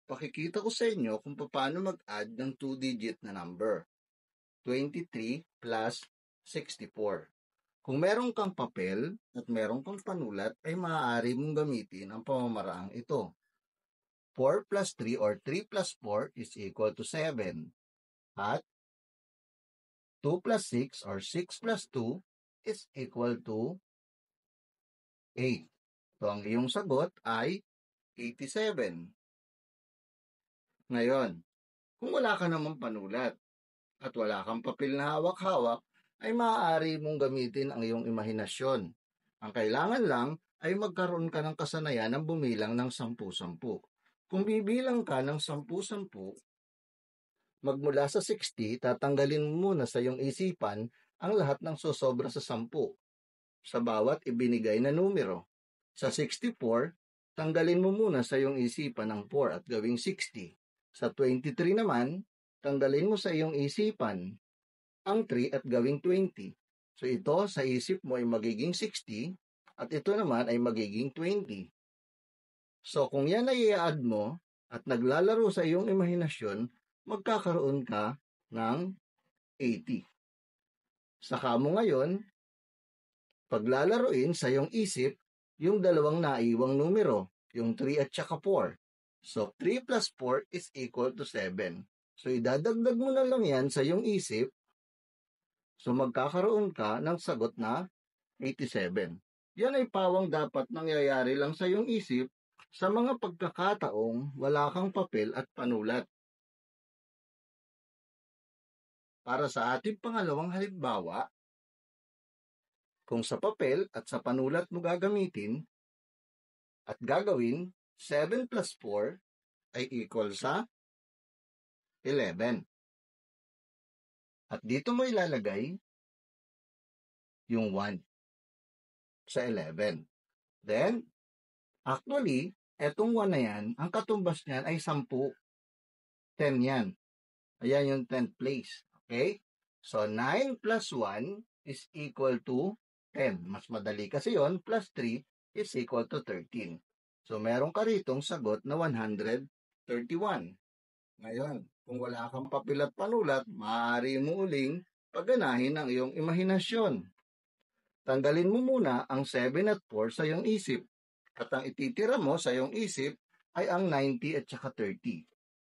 Pakikita ko sa inyo kung paano mag-add ng 2-digit na number. 23 plus 64. Kung meron kang papel at meron kang panulat, ay maaari mong gamitin ang pamamaraang ito. 4 plus 3 or 3 plus 4 is equal to 7. At 2 plus 6 or 6 plus 2 is equal to 8. So, ang iyong sagot ay 87. Ngayon, kung wala ka namang panulat at wala kang papel na hawak-hawak, ay maaari mong gamitin ang iyong imahinasyon. Ang kailangan lang ay magkaroon ka ng kasanayan ng bumilang ng 10-10. Kung bibilang ka ng 10-10, magmula sa 60, tatanggalin mo muna sa iyong isipan ang lahat ng sosobra sa 10 sa bawat ibinigay na numero. Sa 64, tanggalin mo muna sa iyong isipan ang 4 at gawing 60. Sa 23 naman, tanggalin mo sa iyong isipan ang 3 at gawing 20. So ito sa isip mo ay magiging 60 at ito naman ay magiging 20. So kung yan ay i-add mo at naglalaro sa iyong imahinasyon, magkakaroon ka ng 80. Saka mo ngayon, paglalaruin sa iyong isip, yung dalawang naiwang numero, yung 3 at saka 4. So 3 plus 4 is equal to 7. So idadagdag mo na lang yan sa iyong isip. So magkakaroon ka ng sagot na 87. Yan ay pawang dapat nangyayari lang sa iyong isip sa mga pagkakataong wala kang papel at panulat. Para sa ating pangalawang halimbawa, kung sa papel at sa panulat mo gagamitin at gagawin, 7 plus 4 ay equal sa 11. At dito mo ilalagay yung 1 sa 11. Then, actually, etong 1 na yan, ang katumbas niyan ay 10. 10 yan. Ayan yung 10th place. Okay? So, 9 plus 1 is equal to 10. Mas madali kasi yon, plus 3 is equal to 13. So, meron ka ritong sagot na 131. Ngayon, kung wala kang papel at panulat, maaari mo uling pagganahin ang iyong imahinasyon. Tanggalin mo muna ang 7 at 4 sa iyong isip. At ang ititira mo sa iyong isip ay ang 90 at saka 30.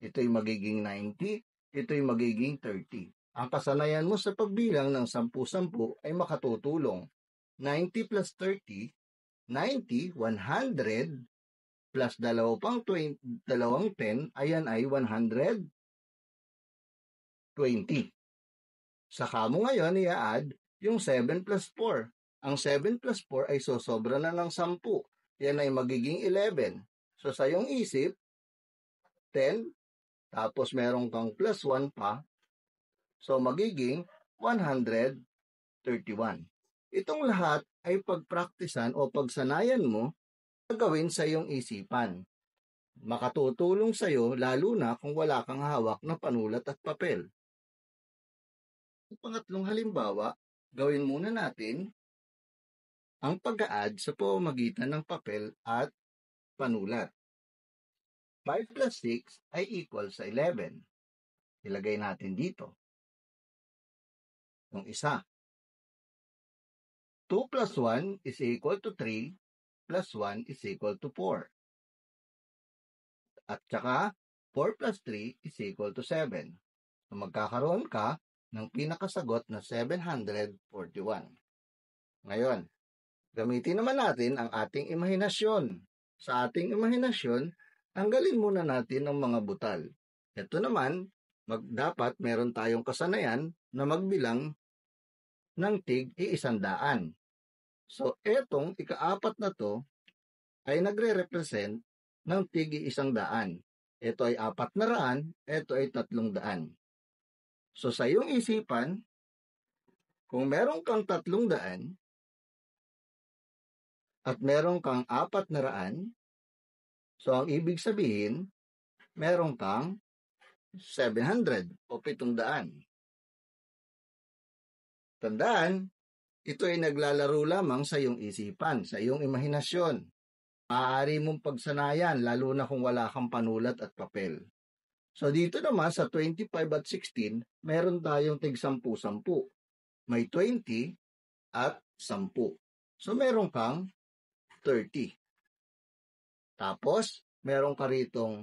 Ito'y magiging 90, ito'y magiging 30. Ang kasanayan mo sa pagbilang ng 10-10 ay makatutulong. 90 plus 30, 90, 100, plus dalawang 10, ayan ay 120. Saka mo ngayon i-add yung 7 plus 4. Ang 7 plus 4 ay sosobra na ng 10. Yan ay magiging 11. So sa iyong isip, 10, tapos meron kang plus 1 pa, so magiging 131. Itong lahat ay pagpraktisan o pagsanayan mo gagawin sa iyong isipan. Makatutulong sa iyo lalo na kung wala kang hawak na panulat at papel. Ang pangatlong halimbawa, gawin muna natin ang pag-a-add sa pamamagitan ng papel at panulat. 5 plus 6 ay equal sa 11. Ilagay natin dito. Yung isa. 2 plus 1 is equal to 3 plus 1 is equal to 4. At saka, 4 plus 3 is equal to 7. So magkakaroon ka ng pinakasagot na 741. Ngayon, gamitin naman natin ang ating imahinasyon. Sa ating imahinasyon, tanggalin muna natin ang mga butal. Ito naman, dapat meron tayong kasanayan na magbilang ng tig 100. So, etong ika-4 na to ay nagre-represent ng tig 100. Ito ay 400, ito ay 300. So, sa iyong isipan, kung meron kang 300 at meron kang 400, so ang ibig sabihin, meron kang 700 o 700. Tandaan, ito ay naglalaro lamang sa iyong isipan, sa iyong imahinasyon. maaari mong pagsanayan lalo na kung wala kang panulat at papel. So dito naman sa 25 at 16, meron tayong tig 10-10. May 20 at 10. So meron kang 30. Tapos, meron ka ritong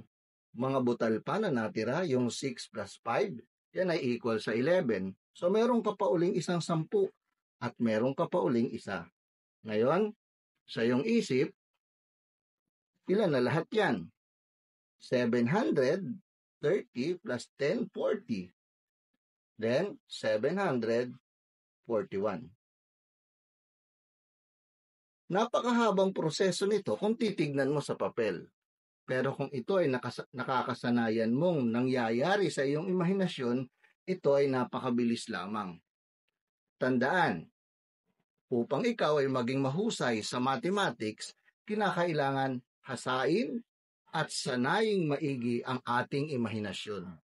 mga butal pa na natira, yung 6 plus 5, yan ay equal sa 11. So meron ka pa uling isang 10 at meron ka pa uling isa. Ngayon, sa iyong isip, ilan na lahat yan? 730 plus 10, 40. Then, 741. Napakahabang proseso nito kung titignan mo sa papel. Pero kung ito ay nakakasanayan mong nangyayari sa iyong imahinasyon, ito ay napakabilis lamang. Tandaan, upang ikaw ay maging mahusay sa mathematics, kinakailangan hasain at sanaing maigi ang ating imahinasyon.